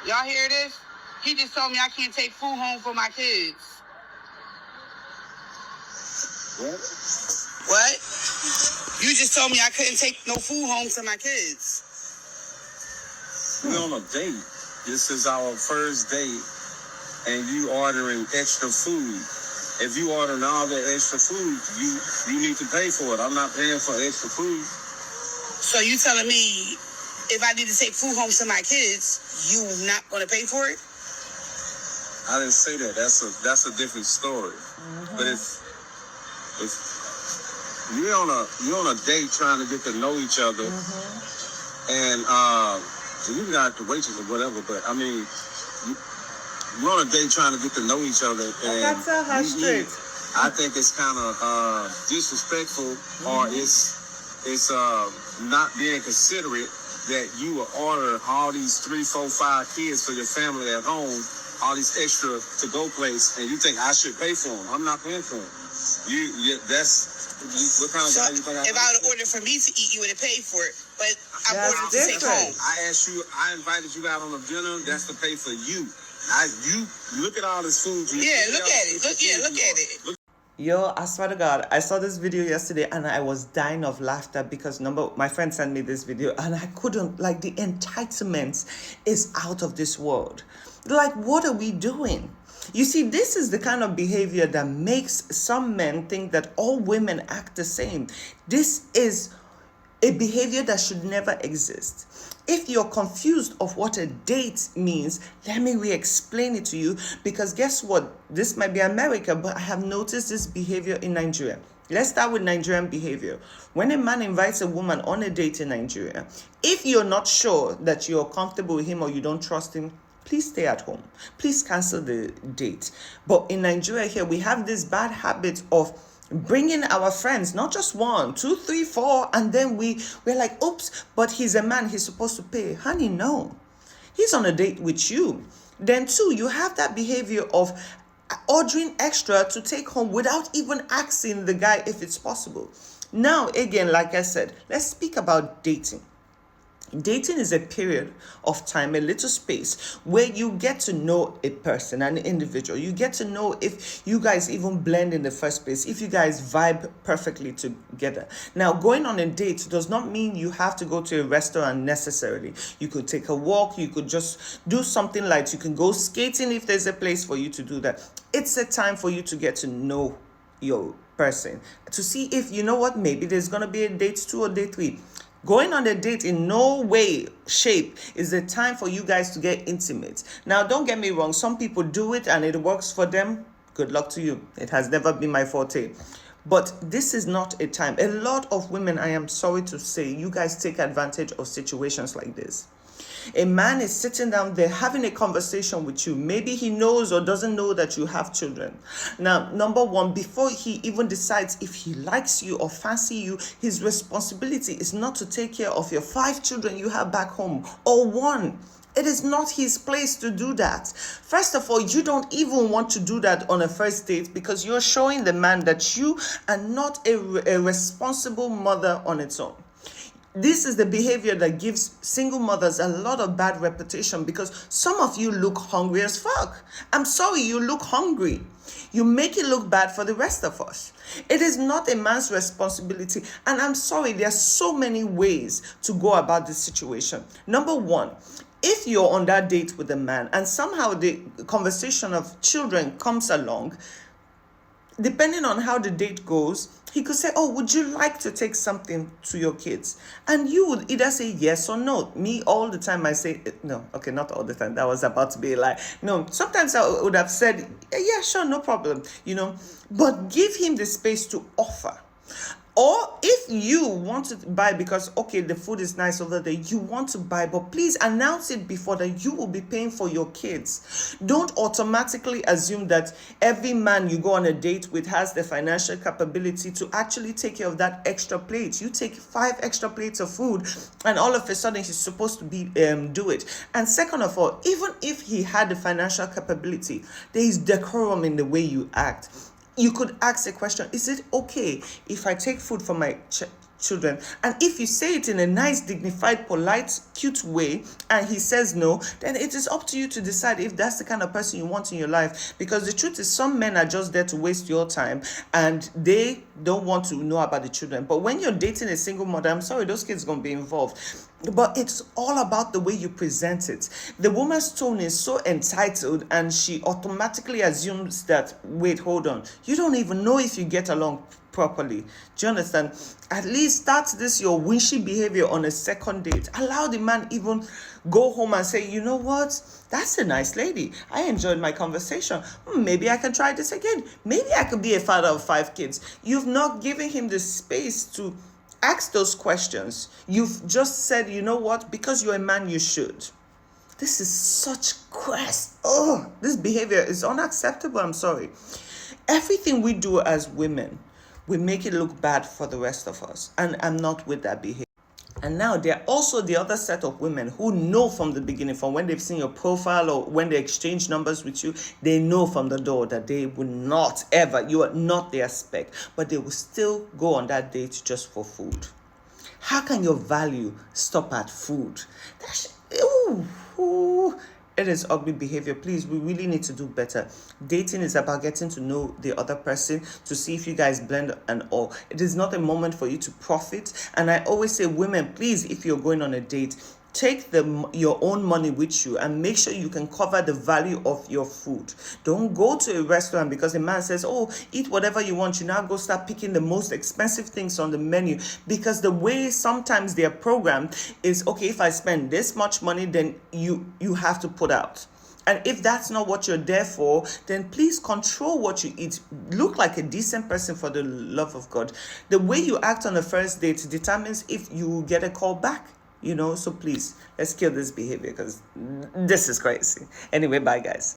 Y'all hear this? He just told me I can't take food home for my kids. What? What? You just told me I couldn't take no food home to my kids. We're on a date. This is our first date, and you ordering extra food. If you ordering all that extra food, you need to pay for it. I'm not paying for extra food. So you telling me if I need to take food home to my kids, you not gonna pay for it? I didn't say that. That's a different story. Mm-hmm. But if you're on a date trying to get to know each other, and you got the waitress or whatever, but I mean, you're on a date trying to get to know each other, and that's her straight. I think it's kind of disrespectful, or it's not being considerate that you will order all these 3, 4, 5 kids for your family at home, all these extra to-go plates, and you think I should pay for them. I'm not paying for them. What kind of guy you think I am? If I would order for me to eat, you would have paid for it. But I ordered to take home. I invited you out on a dinner. That's to pay for you. You look at all this food. Look at it. Look at it. Yo, I swear to God, I saw this video yesterday and I was dying of laughter because my friend sent me this video and I couldn't, like, the entitlement is out of this world. Like, what are we doing? You see, this is the kind of behavior that makes some men think that all women act the same. This is a behavior that should never exist. If you're confused of what a date means, let me re-explain it to you, because guess what? This might be America, but I have noticed this behavior in Nigeria. Let's start with Nigerian behavior. When a man invites a woman on a date in Nigeria, if you're not sure that you're comfortable with him or you don't trust him, please stay at home. Please cancel the date. But in Nigeria here, we have this bad habit of bringing our friends, not just 1, 2, 3, 4, and then we're like, oops, but he's a man, he's supposed to pay. Honey, no. He's on a date with you. Then 2, you have that behavior of ordering extra to take home without even asking the guy if it's possible. Now, again, like I said, let's speak about dating. Dating is a period of time, a little space where you get to know a person, an individual. You get to know if you guys even blend in the first place, if you guys vibe perfectly together. Now, going on a date does not mean you have to go to a restaurant necessarily. You could take a walk. You could just do something light. You can go skating if there's a place for you to do that. It's a time for you to get to know your person, to see if, you know what, maybe there's going to be a date 2 or date 3. Going on a date in no way, shape is the time for you guys to get intimate. Now, don't get me wrong. Some people do it and it works for them. Good luck to you. It has never been my forte. But this is not a time. A lot of women, I am sorry to say, you guys take advantage of situations like this. A man is sitting down there having a conversation with you. Maybe he knows or doesn't know that you have children. Now, number 1, before he even decides if he likes you or fancy you, his responsibility is not to take care of your 5 children you have back home or 1. It is not his place to do that. First of all, you don't even want to do that on a first date because you're showing the man that you are not a responsible mother on its own. This is the behavior that gives single mothers a lot of bad reputation because some of you look hungry as fuck. I'm sorry, you look hungry. You make it look bad for the rest of us. It is not a man's responsibility. And I'm sorry, there are so many ways to go about this situation. Number 1, if you're on that date with a man and somehow the conversation of children comes along, depending on how the date goes, he could say, oh, would you like to take something to your kids? And you would either say yes or no. Me, all the time, I say, no. Okay, not all the time. That was about to be a lie. No, sometimes I would have said, yeah, sure, no problem, But give him the space to offer. Or if you want to buy because, okay, the food is nice over there, you want to buy, but please announce it before that you will be paying for your kids. Don't automatically assume that every man you go on a date with has the financial capability to actually take care of that extra plate. You take 5 extra plates of food and all of a sudden he's supposed to be do it. And second of all, even if he had the financial capability, there is decorum in the way you act. You could ask a question, is it okay if I take food for my children. And if you say it in a nice, dignified, polite, cute way, and he says no, then it is up to you to decide if that's the kind of person you want in your life. Because the truth is, some men are just there to waste your time and they don't want to know about the children. But when you're dating a single mother, I'm sorry, those kids are going to be involved. But it's all about the way you present it. The woman's tone is so entitled, and she automatically assumes that, wait, hold on, you don't even know if you get along properly. Do you understand? At least start this your wishy behavior on a second date. Allow the man even go home and say, you know what, that's a nice lady, I enjoyed my conversation, maybe I can try this again, maybe I could be a father of 5 kids. You've not given him the space to ask those questions. You've just said, you know what, because you're a man, you should. This is such quest. Oh, this behavior is unacceptable. I'm sorry. Everything we do as women, we make it look bad for the rest of us. And I'm not with that behavior. And now there are also the other set of women who know from the beginning, from when they've seen your profile or when they exchange numbers with you, they know from the door that they will not ever, you are not their spec, but they will still go on that date just for food. How can your value stop at food? It is ugly behavior. Please, we really need to do better. Dating is about getting to know the other person, to see if you guys blend and all. It is not a moment for you to profit. And I always say, women, please, if you're going on a date, take your own money with you and make sure you can cover the value of your food. Don't go to a restaurant because a man says, oh, eat whatever you want. You now go start picking the most expensive things on the menu, because the way sometimes they're programmed is, okay, if I spend this much money, then you have to put out. And if that's not what you're there for, then please control what you eat. Look like a decent person, for the love of God. The way you act on the first date determines if you get a call back. So please, let's kill this behavior, because this is crazy. Anyway, bye guys.